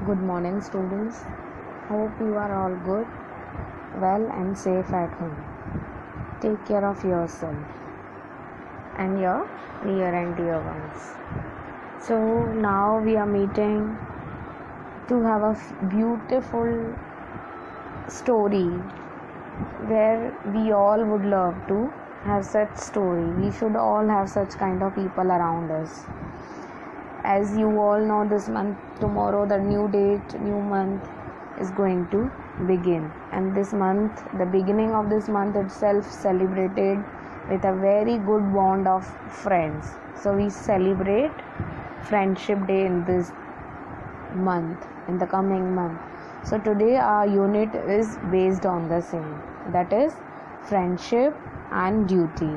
Good morning, students. Hope you are all good, well, and safe at home. Take care of yourself and your near and dear ones. So, now we are meeting to have a beautiful story where we all would love to have such story. We should all have such kind of people around us. As you all know, this month, tomorrow, the new date, new month is going to begin. And this month, the beginning of this month itself celebrated with a very good bond of friends. So we celebrate Friendship Day in this month, in the coming month. So today our unit is based on the same, that is friendship and duty.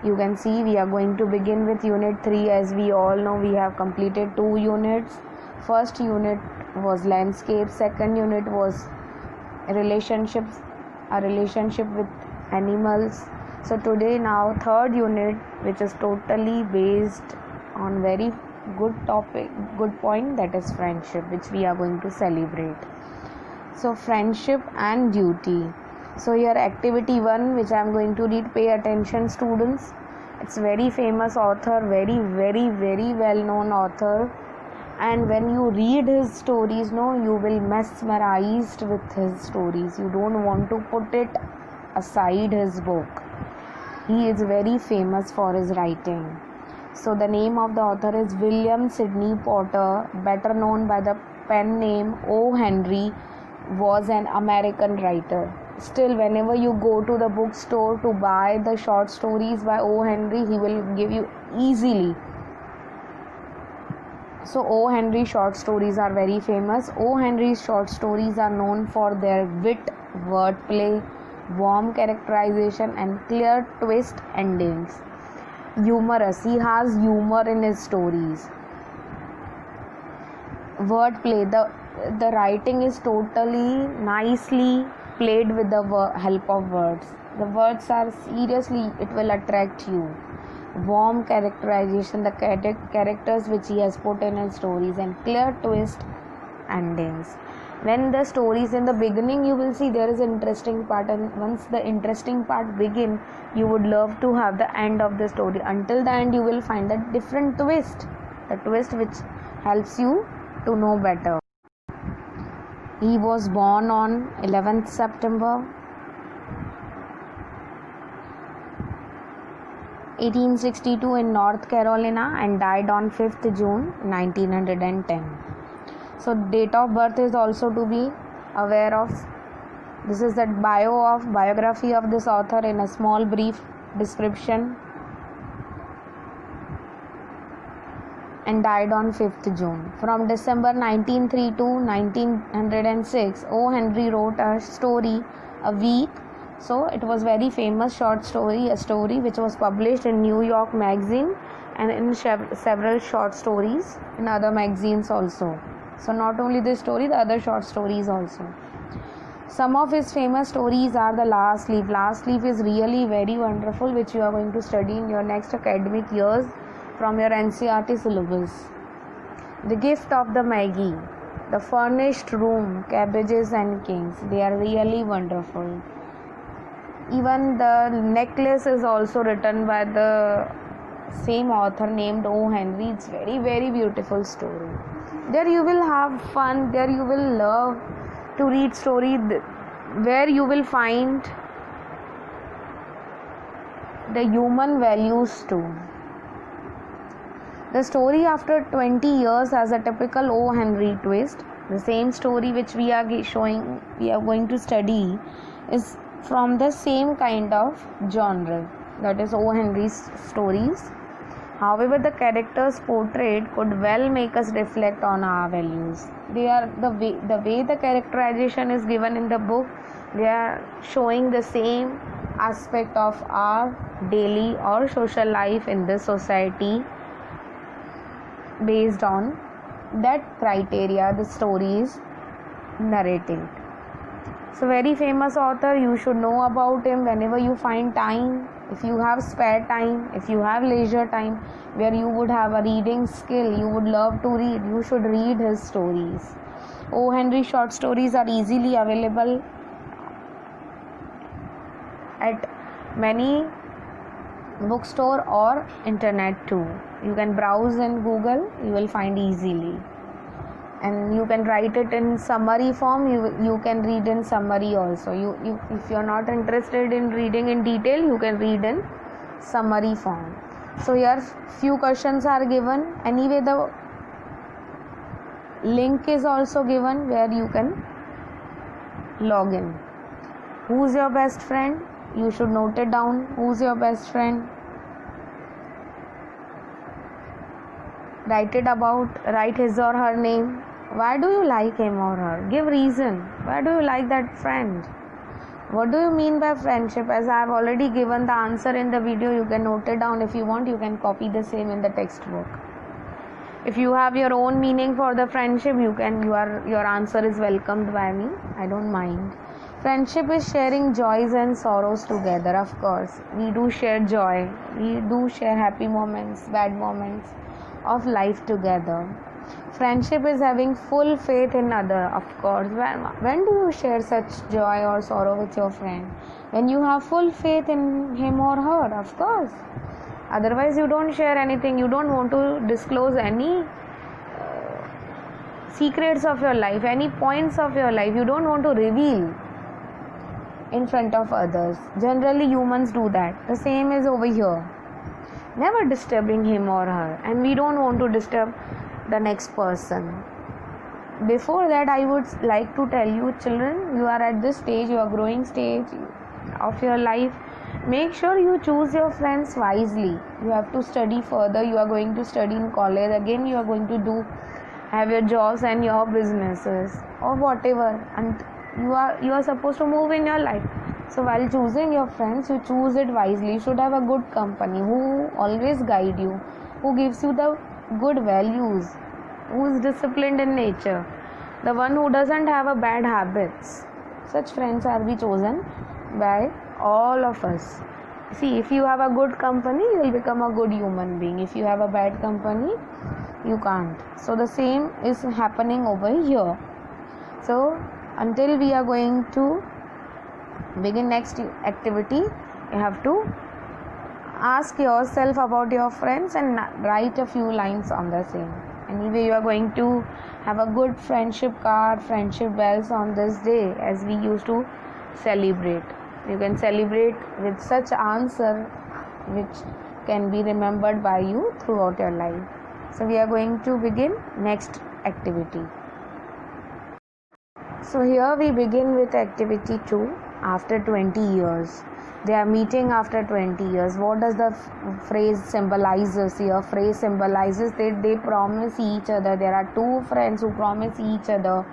You can see we are going to begin with unit 3. As we all know, we have completed 2 units. First unit was landscape, second unit was relationships, a relationship with animals. So today now third unit, which is totally based on very good topic, good point, that is friendship, which we are going to celebrate. So friendship and duty. So here activity 1, which I am going to read, pay attention students. It's very famous author, very well known author, and when you read his stories, you will mesmerized with his stories. You don't want to put it aside his book. He is very famous for his writing. So the name of the author is William Sidney Potter, better known by the pen name O. Henry, was an American writer. Still, whenever you go to the bookstore to buy the short stories by O. Henry, he will give you easily. So O. Henry short stories are very famous. O. Henry's short stories are known for their wit, wordplay, warm characterization and clear twist endings. Humorous. He has humor in his stories. Wordplay. The writing is totally nicely played with the help of words. The words are seriously, it will attract you. Warm characterization, the characters which he has put in his stories, and clear twist endings. When the story is in the beginning, you will see there is an interesting part, and once the interesting part begin, you would love to have the end of the story. Until the end, you will find a different twist, the twist which helps you to know better. He was born on 11th September 1862 in North Carolina and died on 5th June 1910. So date of birth is also to be aware of. This is the biography of this author in a small brief description. And died on 5th June. From December 1903 to 1906, O. Henry wrote a story a week. So it was very famous short story, a story which was published in New York Magazine and in several short stories in other magazines also. So not only this story, the other short stories also. Some of his famous stories are The Last Leaf. Last Leaf is really very wonderful, which you are going to study in your next academic years from your NCERT syllabus. The Gift of the Maggie, The Furnished Room, Cabbages and Kings. They are really wonderful. Even The Necklace is also written by the same author named O. Henry. It's very beautiful story. There you will have fun. There you will love to read story where you will find the human values too. The story after 20 years has a typical O. Henry twist. The same story which we are going to study is from the same kind of genre, that is O. Henry's stories. However, the characters portrayed could well make us reflect on our values. They are the way the characterization is given in the book, they are showing the same aspect of our daily or social life in this society. Based on that criteria, the story is narrated. So very famous author, you should know about him whenever you find time. If you have spare time, if you have leisure time where you would have a reading skill, you would love to read, you should read his stories. O. Henry short stories are easily available at many bookstore or internet too. You can browse in Google, you will find easily, and you can write it in summary form. You can read in summary also. You if you're not interested in reading in detail, you can read in summary form. So here few questions are given. Anyway, the link is also given where you can log in. Who's your best friend? You should note it down. Who's your best friend? Write his or her name. Why do you like him or her? Give reason. Why do you like that friend? What do you mean by friendship? As I have already given the answer in the video, you can note it down. If you want, you can copy the same in the textbook. If you have your own meaning for the friendship, your answer is welcomed by me. I don't mind. Friendship is sharing joys and sorrows together. Of course, we do share joy. We do share happy moments, bad moments of life together. Friendship is having full faith in other. Of course, when do you share such joy or sorrow with your friend? When you have full faith in him or her, of course. Otherwise, you don't share anything. You don't want to disclose any secrets of your life, any points of your life. You don't want to reveal in front of others. Generally, humans do that. The same is over here. Never disturbing him or her, and we don't want to disturb the next person. Before that, I would like to tell you, children, you are at this stage, you are growing stage of your life. Make sure you choose your friends wisely. You have to study further. You are going to study in college. Again, you are going to have your jobs and your businesses or whatever, and you are supposed to move in your life. So while choosing your friends, you choose it wisely. You should have a good company who always guide you, who gives you the good values, who is disciplined in nature, the one who doesn't have a bad habits. Such friends are be chosen by all of us. See, if you have a good company, you will become a good human being. If you have a bad company, you can't. So the same is happening over here. So until we are going to begin next activity, you have to ask yourself about your friends and write a few lines on the same. Anyway, you are going to have a good friendship card, friendship bells on this day, as we used to celebrate. You can celebrate with such answer which can be remembered by you throughout your life. So we are going to begin next activity. So here we begin with activity 2. After 20 years, they are meeting after 20 years. What does the phrase symbolizes here? Phrase symbolizes that they promise each other. There are two friends who promise each other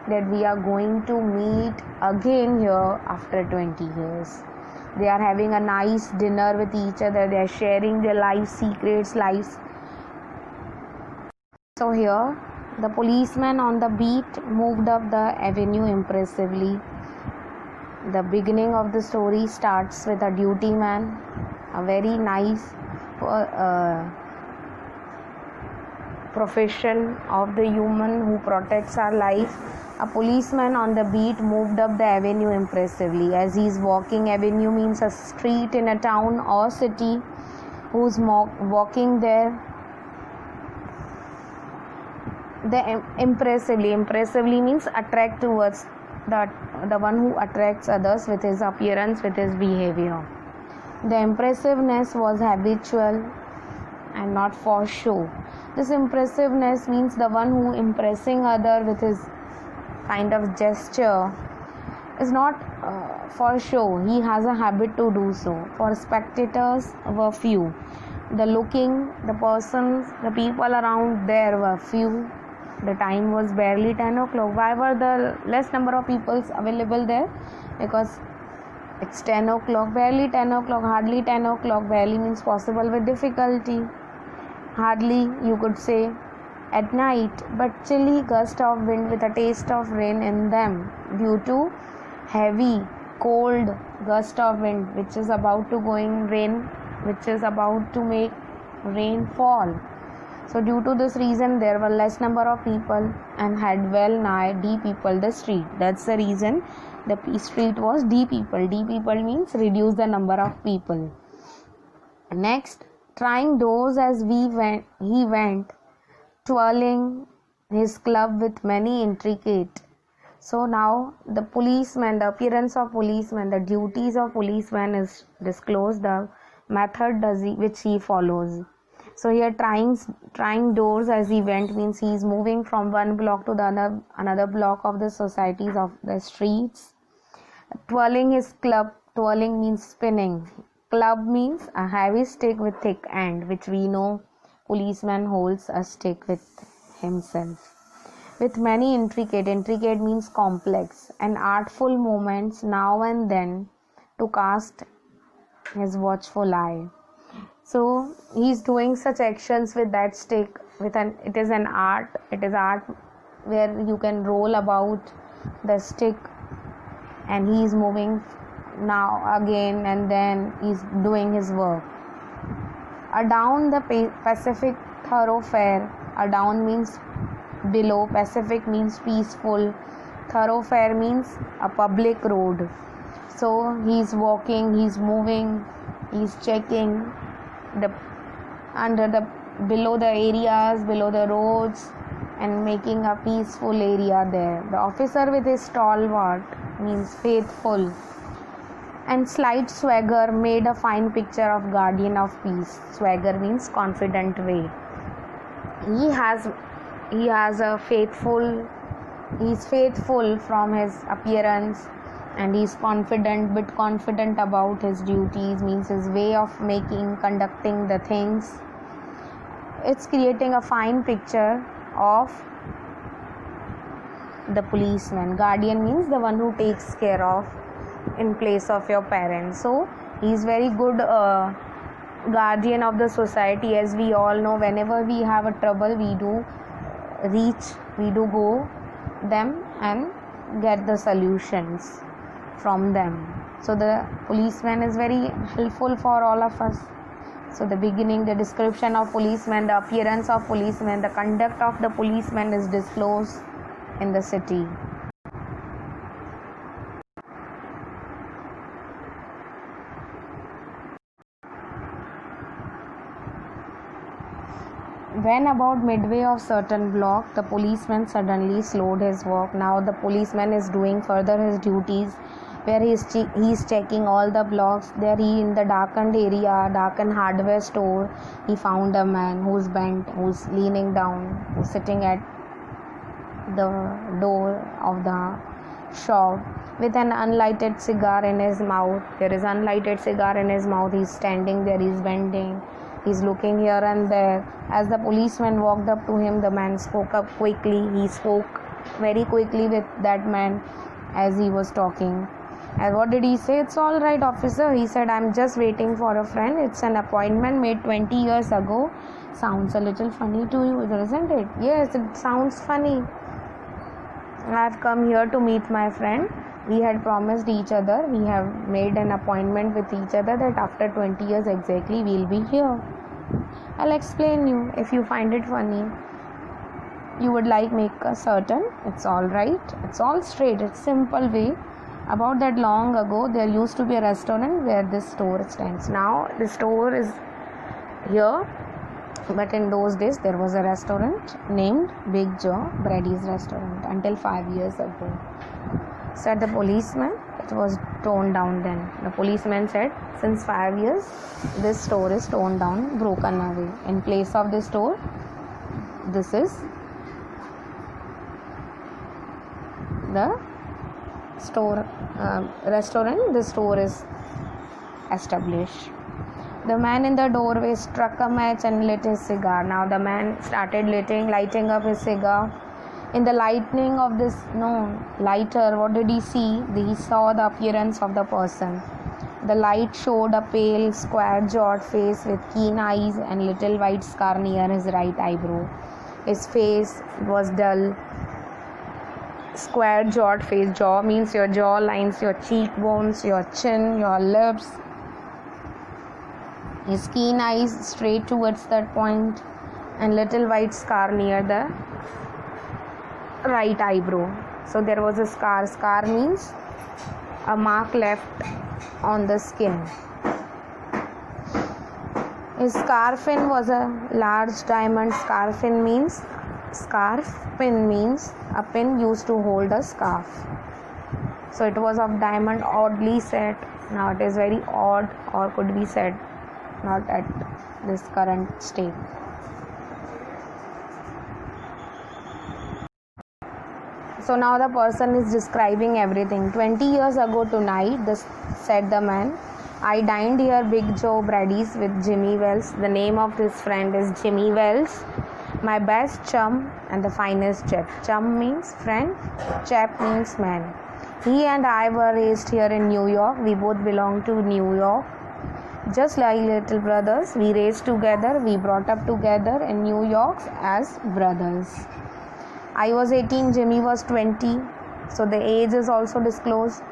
that we are going to meet again here after 20 years. They are having a nice dinner with each other. They are sharing their life secrets, lives. So here, the policeman on the beat moved up the avenue impressively. The beginning of the story starts with a duty man, a very nice profession of the human who protects our life. A policeman on the beat moved up the avenue impressively. As he is walking, avenue means a street in a town or city. Who's walking there? Impressively means attract towards the one who attracts others with his appearance, with his behavior. The impressiveness was habitual and not for show. This impressiveness means the one who impressing other with his kind of gesture is not for show. He has a habit to do so. For spectators were few. The persons, the people around there were few. The time was barely 10 o'clock. Why were the less number of people available there? Because it's 10 o'clock, barely 10 o'clock, hardly 10 o'clock. Barely means possible with difficulty. Hardly, you could say, at night, but chilly gust of wind with a taste of rain in them due to heavy, cold gust of wind which is about to make rain fall. So due to this reason, there were less number of people and had well nigh de-peopled the street. That's the reason the street was de-peopled. De-peopled means reduce the number of people. Next, trying doors as he went, twirling his club with many intricate. So now the policeman, the appearance of policeman, the duties of policeman is disclosed, the method which he follows. So here trying doors as he went means he is moving from one block to the another block of the societies of the streets. Twirling his club, twirling means spinning. Club means a heavy stick with thick end, which we know policeman holds a stick with himself. With many intricate means complex, and artful movements now and then to cast his watchful eye. So he is doing such actions with that stick. It is art where you can roll about the stick, and he is moving now again and then he's doing his work. Adown the Pacific thoroughfare. Adown means below, Pacific means peaceful, thoroughfare means a public road. So he's walking, he's moving, he's checking below the areas, below the roads, and making a peaceful area there. The officer with his stalwart means faithful, and slight swagger made a fine picture of guardian of peace. Swagger means confident way. He's faithful from his appearance, and he's bit confident about his duties, means his way of conducting the things. It's creating a fine picture of the policeman. Guardian means the one who takes care of in place of your parents. So he's very good guardian of the society. As we all know, whenever we have a trouble, we do go them and get the solutions from them. So the policeman is very helpful for all of us. So the description of policeman, the appearance of policeman, the conduct of the policeman is disclosed in the city. When about midway of certain block, the policeman suddenly slowed his walk. Now the policeman is doing further his duties, where he is checking all the blocks. There in the darkened hardware store, he found a man who's bent, who's leaning down, who's sitting at the door of the shop with an unlighted cigar in his mouth. There is unlighted cigar in his mouth. He's standing there, he's bending, he's looking here and there. As the policeman walked up to him, the man spoke up quickly. He spoke very quickly with that man as he was talking. And what did he say? "It's all right, officer," he said. "I'm just waiting for a friend. It's an appointment made 20 years ago. Sounds a little funny to you, doesn't it?" "Yes, it sounds funny. I've come here to meet my friend. We had promised each other. We have made an appointment with each other that after 20 years exactly we'll be here. I'll explain you if you find it funny. You would like make a certain. It's all right. It's all straight. It's simple way. About that long ago, there used to be a restaurant where this store stands. Now the store is here, but in those days there was a restaurant named Big Joe Brady's restaurant until 5 years ago." Said the policeman. "It was torn down then." The policeman said, "Since 5 years, this store is torn down, broken away. In place of this store, this is the restaurant. The store is established." The man in the doorway struck a match and lit his cigar. Now the man started lighting up his cigar. In the lightning of this lighter, what did he see? He saw the appearance of the person. The light showed a pale, square-jawed face with keen eyes and little white scar near his right eyebrow. His face was dull. Square-jawed face. Jaw means your jaw lines, your cheekbones, your chin, your lips. His keen eyes straight towards that point. and little white scar near the right eyebrow. So there was a scar. Scar means a mark left on the skin. His scarf pin was a large diamond. Scarf pin means a pin used to hold a scarf. So it was of diamond, oddly set. Now it is very odd, or could be said not at this current state. So now the person is describing everything. 20 years ago tonight, said the man, I dined here Big Joe Brady's with Jimmy Wells. The name of his friend is Jimmy Wells, my best chum and the finest chap. Chum means friend, chap means man. He and I were raised here in New York. We both belong to New York. Just like little brothers, we raised together, we brought up together in New York as brothers. I was 18, Jimmy was 20, so the age is also disclosed.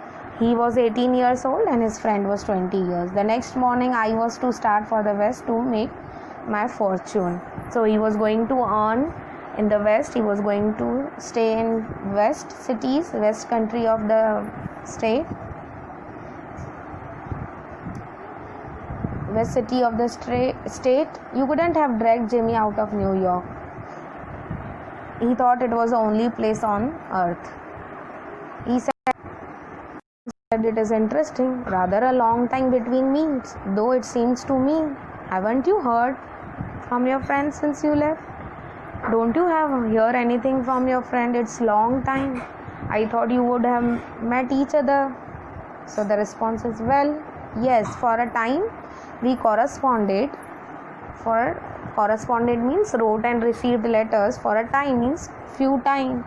He was 18 years old and his friend was 20 years. The next morning, I was to start for the West to make my fortune. So he was going to earn in the West. He was going to stay in West cities, West country of the state. West city of the state. You couldn't have dragged Jimmy out of New York. He thought it was the only place on earth. He said it is interesting, rather a long time between meals, though it seems to me. Haven't you heard from your friend since you left? Don't you hear anything from your friend? It's long time. I thought you would have met each other. So the response is, well, yes, for a time we corresponded. Corresponded means wrote and received letters. For a time means few time.